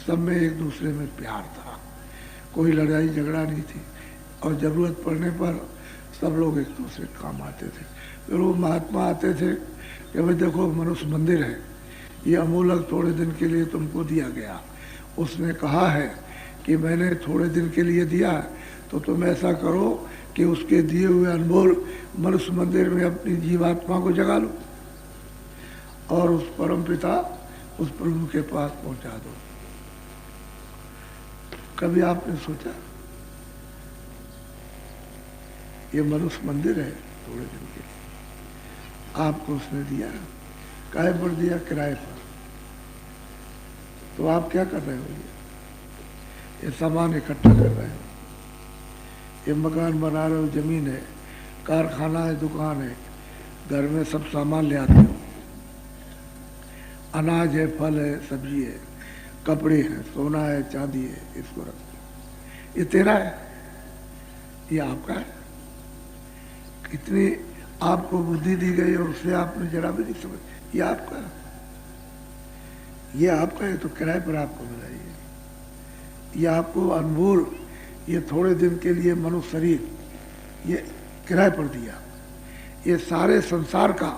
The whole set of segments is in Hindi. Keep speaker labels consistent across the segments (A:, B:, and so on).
A: सब में एक दूसरे में प्यार था, कोई लड़ाई झगड़ा नहीं थी, और ज़रूरत पड़ने पर सब लोग एक दूसरे काम आते थे। फिर वो महात्मा आते थे कि भाई देखो मनुष्य मंदिर है, ये अमूलक थोड़े दिन के लिए तुमको दिया गया, उसने कहा है कि मैंने थोड़े दिन के लिए दिया, तो तुम ऐसा करो कि उसके दिए हुए अनमोल मनुष्य मंदिर में अपनी जीवात्मा को जगा लो और उस परम पिता, उस प्रभु के पास पहुंचा दो। कभी आपने सोचा ये मनुष्य मंदिर है, थोड़े दिन के लिए आपको उसने दिया, काहे पर दिया? किराए पर। तो आप क्या कर रहे हो? ये सामान इकट्ठा कर रहे हो, ये मकान बना रहे हो, जमीन है, कारखाना है, दुकान है, घर में सब सामान ले आते हो, अनाज है, फल है, सब्जी है, कपड़े हैं, सोना है, चांदी है, इसको रखो। ये तेरा है, ये आपका है। कितनी आपको बुद्धि दी गई और उससे आपने जरा भी नहीं समझ, ये आपका है, ये आपका है, तो किराए पर आपको मिला। ये आपको अनमोल, ये थोड़े दिन के लिए मनुष्य शरीर ये किराए पर दिया। ये सारे संसार का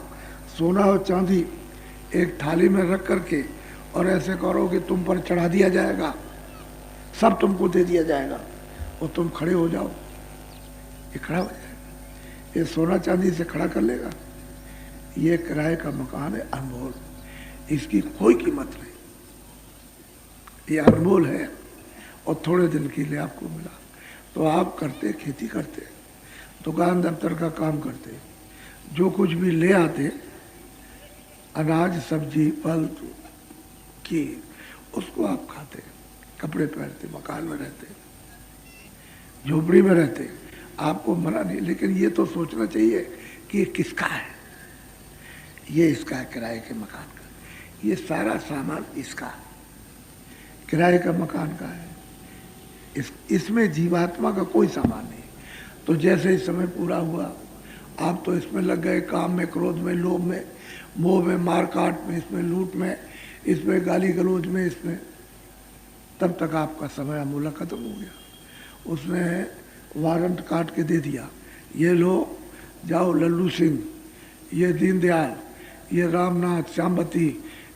A: सोना और चांदी एक थाली में रख करके और ऐसे करो कि तुम पर चढ़ा दिया जाएगा, सब तुमको दे दिया जाएगा और तुम खड़े हो जाओ, ये खड़ा हो जाएगा। ये सोना चांदी से खड़ा कर लेगा। ये किराए का मकान है, अनमोल, इसकी कोई कीमत नहीं, ये अनमोल है और थोड़े दिन के लिए आपको मिला। तो आप करते, खेती करते, दुकान दफ्तर का काम करते, जो कुछ भी ले आते, अनाज, सब्जी, फल की, उसको आप खाते, कपड़े पहनते, मकान में रहते, झोपड़ी में रहते, आपको मना नहीं। लेकिन ये तो सोचना चाहिए कि ये किसका है, ये इसका है, किराए के मकान का, ये सारा सामान इसका, किराए का मकान का है, इसमें जीवात्मा का कोई सामान नहीं। तो जैसे ही समय पूरा हुआ, आप तो इसमें लग गए, काम में, क्रोध में, लोभ में, मोह में, मार काट में, इसमें लूट में, इसमें गाली गलौज में, इसमें, तब तक आपका समय अमूलक खत्म हो गया। उसने वारंट काट के दे दिया, ये लो, जाओ लल्लू सिंह, ये दीनदयाल, ये रामनाथ, श्यामवती,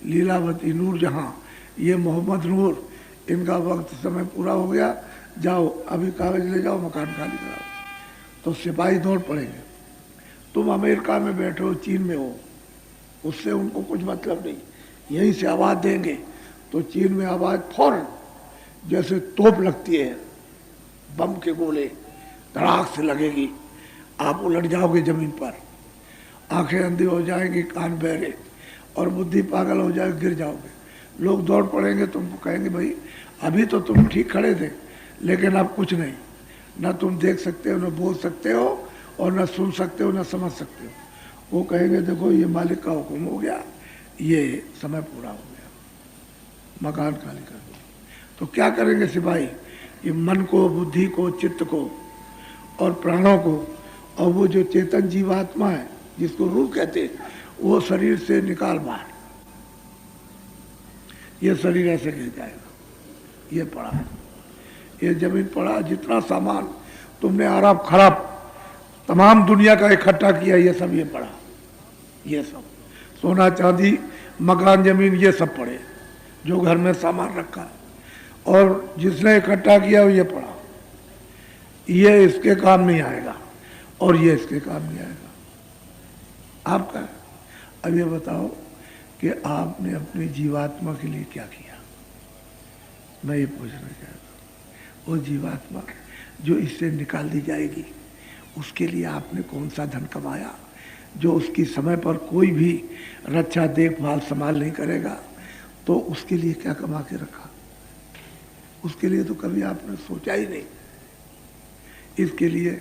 A: लीलावती, नूरजहां, ये मोहम्मद नूर, इनका वक्त समय पूरा हो गया, जाओ अभी कागज ले जाओ, मकान खाली कराओ। तो सिपाही दौड़ पड़ेंगे। तुम अमेरिका में बैठे हो, चीन में हो, उससे उनको कुछ मतलब नहीं, यहीं से आवाज़ देंगे तो चीन में आवाज़ फौरन जैसे तोप लगती है, बम के गोले धड़ाक से लगेगी, आप उलट जाओगे जमीन पर, आंखें अंधी हो जाएंगी, कान बहरे और बुद्धि पागल हो जाएगी, गिर जाओगे। लोग दौड़ पड़ेंगे, तुमको कहेंगे भाई अभी तो तुम ठीक खड़े थे, लेकिन अब कुछ नहीं, न तुम देख सकते हो, न बोल सकते हो, और न सुन सकते हो, न समझ सकते हो। वो कहेंगे देखो ये मालिक का हुक्म हो गया, ये समय पूरा हो गया, मकान खाली कर दो। तो क्या करेंगे सिपाही? ये मन को, बुद्धि को, चित्त को और प्राणों को, और वो जो चेतन जीवात्मा है जिसको रूह कहते हैं, वो शरीर से निकाल बाहर। ये शरीर ऐसे गिर जाएगा, ये पड़ा, ये जमीन पड़ा, जितना सामान तुमने अरब खरब तमाम दुनिया का इकट्ठा किया, ये सब ये पड़ा, ये सब सोना चांदी, मकान, जमीन, ये सब पड़े, जो घर में सामान रखा है, और जिसने इकट्ठा किया वो ये पड़ा, ये इसके काम नहीं आएगा और ये इसके काम नहीं आएगा, आपका है। अब ये बताओ कि आपने अपनी जीवात्मा के लिए क्या किया? मैं ये पूछना चाहता हूँ, वो जीवात्मा जो इससे निकाल दी जाएगी, उसके लिए आपने कौन सा धन कमाया, जो उसकी समय पर कोई भी रक्षा, देखभाल, संभाल नहीं करेगा, तो उसके लिए क्या कमा के रखा? उसके लिए तो कभी आपने सोचा ही नहीं। इसके लिए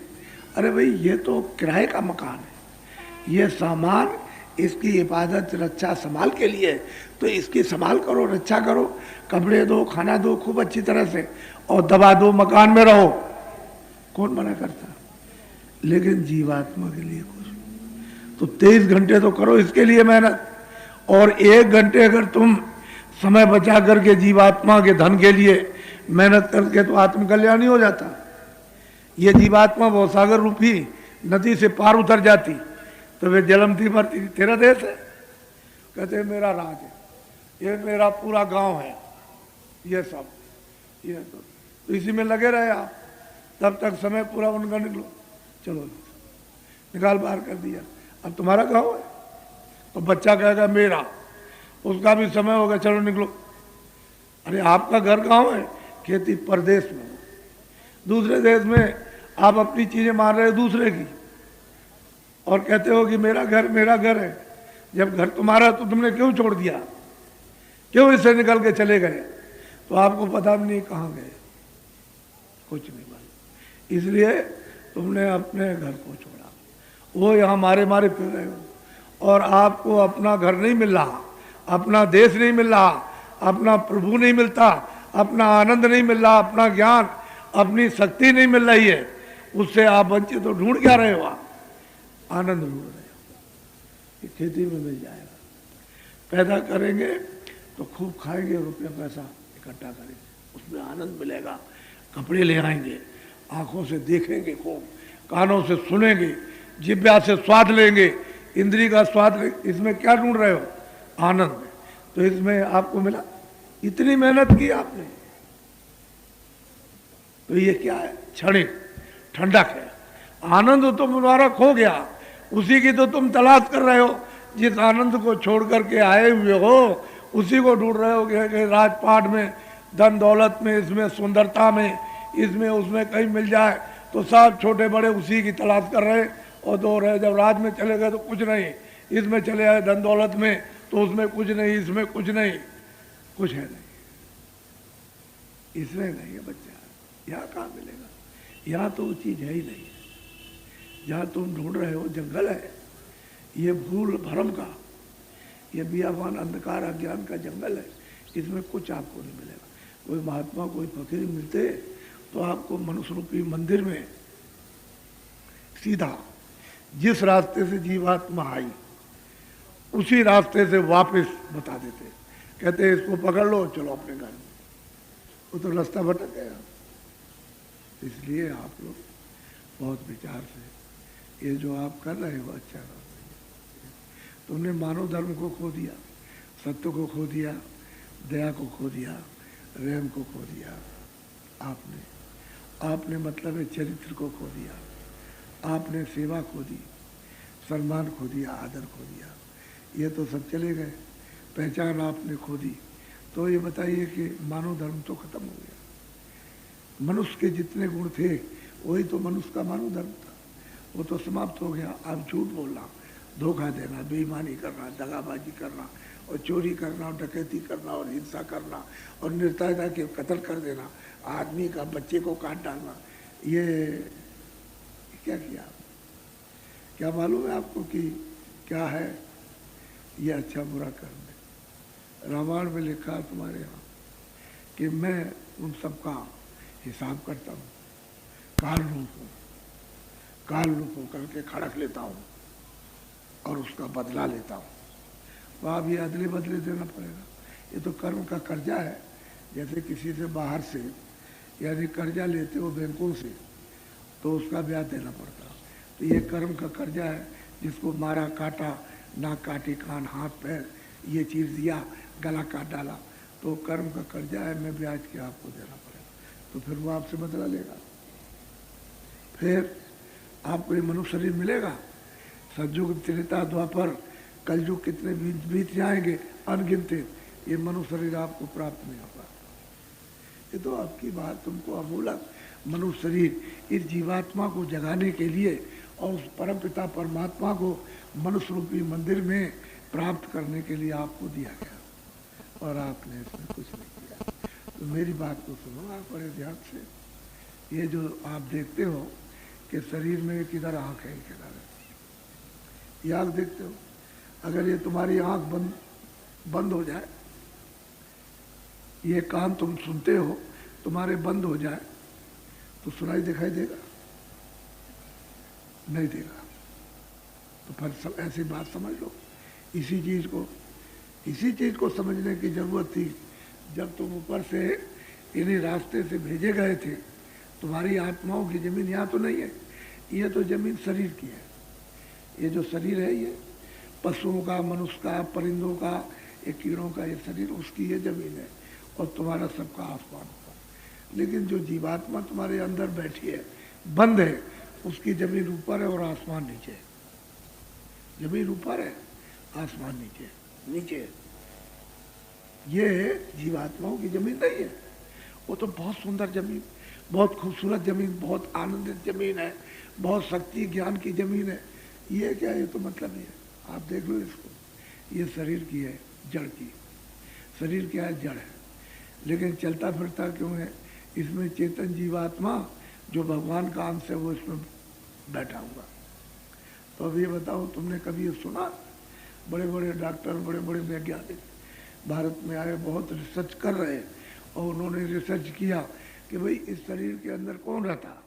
A: अरे भाई ये तो किराए का मकान है, ये सामान इसकी हिफाजत, रक्षा, संभाल के लिए, तो इसकी संभाल करो, रक्षा करो, कपड़े दो, खाना दो खूब अच्छी तरह से, और दबा दो, मकान में रहो, कौन मना करता? लेकिन जीवात्मा के लिए कुछ तो 23 घंटे तो करो इसके लिए मेहनत, और 1 घंटे अगर तुम समय बचा करके जीवात्मा के धन के लिए मेहनत करके तो आत्मकल्याण ही हो जाता। ये जीवात्मा भवसागर रूपी नदी से पार उतर जाती तो वे जलमती मरती। तेरा देश है, कहते मेरा राज है, ये मेरा पूरा गांव है, ये सब ये तो इसी में लगे रहे आप तब तक समय पूरा उनका निकलो, चलो निकाल बाहर कर दिया, अब तुम्हारा गांव है। तो बच्चा कहेगा मेरा, उसका भी समय होगा, चलो निकलो। अरे आपका घर गांव है, खेती परदेश में, दूसरे देश में आप अपनी चीजें मान रहे हो दूसरे की और कहते हो कि मेरा घर है। जब घर तुम्हारा तो तुमने क्यों छोड़ दिया, क्यों इससे निकल के चले गए? तो आपको पता भी नहीं कहाँ गए, कुछ नहीं मालूम, इसलिए तुमने अपने घर को छोड़ा। वो यहाँ मारे मारे फिर रहे हो और आपको अपना घर नहीं मिल रहा, अपना देश नहीं मिल रहा, अपना प्रभु नहीं मिलता, अपना आनंद नहीं मिल रहा, अपना ज्ञान, अपनी शक्ति नहीं मिल रही है, उससे आप वंचित तो ढूंढ क्या रहे हो? आप आनंद ढूंढ रहे हो, ये खेती में मिल जाएगा। पैदा करेंगे तो खूब खाएंगे, रुपया पैसा इकट्ठा करेंगे, उसमें आनंद मिलेगा। कपड़े ले आएंगे, आंखों से देखेंगे खूब, कानों से सुनेंगे, जिह्वा से स्वाद लेंगे, इंद्री का स्वाद लेंगे। इसमें क्या ढूंढ रहे हो? आनंद। तो इसमें आपको मिला, इतनी मेहनत की आपने, तो ये क्या है? क्षणिक ठंडक है। आनंद तो तुम्हारा खो गया, उसी की तो तुम तलाश कर रहे हो। जिस आनंद को छोड़ करके आए हुए हो उसी को ढूंढ रहे हो कि राजपाट में, धन दौलत में, इसमें सुंदरता में, इसमें उसमें कहीं मिल जाए तो सब छोटे बड़े उसी की तलाश कर रहे और दो रहे। जब राज में चले गए तो कुछ नहीं, इसमें चले आए धन दौलत में तो उसमें कुछ नहीं, इसमें कुछ नहीं, कुछ है नहीं, इसमें नहीं है बच्चा। यहाँ कहाँ मिलेगा? यहाँ तो वो चीज़ है ही नहीं। जहाँ तुम ढूंढ रहे हो जंगल है, ये भूल भरम का, ये बियाबान अंधकार अज्ञान का जंगल है, इसमें कुछ आपको नहीं मिलेगा। कोई महात्मा कोई फकीर मिलते तो आपको मनुष्य रूपी मंदिर में सीधा जिस रास्ते से जीवात्मा आई उसी रास्ते से वापस बता देते, कहते इसको पकड़ लो, चलो अपने घर में। वो तो रास्ता भटक गया। इसलिए आप लोग बहुत विचार से ये जो आप कर रहे हो अच्छा काम नहीं है। तुमने मानव धर्म को खो दिया, सत्य को खो दिया, दया को खो दिया, प्रेम को खो दिया। आपने मतलब है चरित्र को खो दिया, आपने सेवा खो दी, सम्मान खो दिया, आदर खो दिया, ये तो सब चले गए। पहचान आपने खो दी। तो ये बताइए कि मानव धर्म तो खत्म हो गया। मनुष्य के जितने गुण थे वही तो मनुष्य का मानव धर्म था, वो तो समाप्त हो गया। आप झूठ बोलना, धोखा देना, बेईमानी करना, दगाबाजी करना और चोरी करना और डकैती करना और हिंसा करना और निर्दयता के कत्ल कर देना, आदमी का बच्चे को काट डालना, ये क्या किया? क्या मालूम है आपको कि क्या है ये अच्छा बुरा कर्म? रामायण में लिखा है तुम्हारे यहाँ कि मैं उन सबका हिसाब करता हूँ, काल रूप होकर के खड़क लेता हूँ और उसका बदला लेता हूँ। तो आप ये अदले बदले देना पड़ेगा। ये तो कर्म का कर्जा है। जैसे किसी से बाहर से यानी कर्जा लेते हो बैंकों से तो उसका ब्याज देना पड़ता। तो ये कर्म का कर्जा है, जिसको मारा, काटा, नाक काटी, कान, हाथ, पैर, ये चीज़ दिया, गला काट डाला, तो कर्म का कर्जा है, मैं ब्याज के आपको देना पड़ेगा। तो फिर वो आपसे बदला लेगा। फिर आपको ये मनुष्य शरीर मिलेगा। सतयुग, त्रेता, द्वापर, कलयुग कितने बीत जाएंगे अनगिनते, ये मनुष्य शरीर आपको प्राप्त नहीं होगा। ये तो आपकी बात तुमको अमूलक मनुष्य शरीर इस जीवात्मा को जगाने के लिए और उस परमपिता परमात्मा को मनुष्य रूपी मंदिर में प्राप्त करने के लिए आपको दिया गया और आपने इसमें कुछ नहीं किया। तो मेरी बात को सुनो आप बड़े ध्यान से। ये जो आप देखते हो कि शरीर में किधर आँख है, किधर है, ये आँख देखते हो। अगर ये तुम्हारी आँख बंद हो जाए, ये कान तुम सुनते हो तुम्हारे बंद हो जाए तो सुनाई दिखाई देगा? नहीं देगा। तो फिर सब ऐसी बात समझ लो। इसी चीज़ को इसी चीज को समझने की जरूरत थी। जब तुम ऊपर से इन्हीं रास्ते से भेजे गए थे, तुम्हारी आत्माओं की जमीन यहाँ तो नहीं है, ये तो जमीन शरीर की है। ये जो शरीर है ये पशुओं का, मनुष्य का, परिंदों का, ये कीड़ों का ये शरीर, उसकी ये जमीन है, और तुम्हारा सबका आसमान का। लेकिन जो जीवात्मा तुम्हारे अंदर बैठी है, बंद है, उसकी जमीन ऊपर है और आसमान नीचे है। जमीन ऊपर है, आसमान नीचे नीचे है। ये जीवात्माओं की जमीन नहीं है। वो तो बहुत सुंदर जमीन, बहुत खूबसूरत जमीन, बहुत आनंदित जमीन है, बहुत शक्ति ज्ञान की जमीन है। ये क्या, ये तो मतलब ही है। आप देख लो इसको, ये शरीर की है, जड़ की। शरीर क्या है, जड़ है, लेकिन चलता फिरता क्यों है? इसमें चेतन जीवात्मा जो भगवान का अंश है वो इसमें बैठा हुआ। तो अब ये बताओ, तुमने कभी ये सुना? बड़े बड़े डॉक्टर, बड़े बड़े वैज्ञानिक भारत में आए, बहुत रिसर्च कर रहे हैं, और उन्होंने रिसर्च किया कि भाई इस शरीर के अंदर कौन रहता।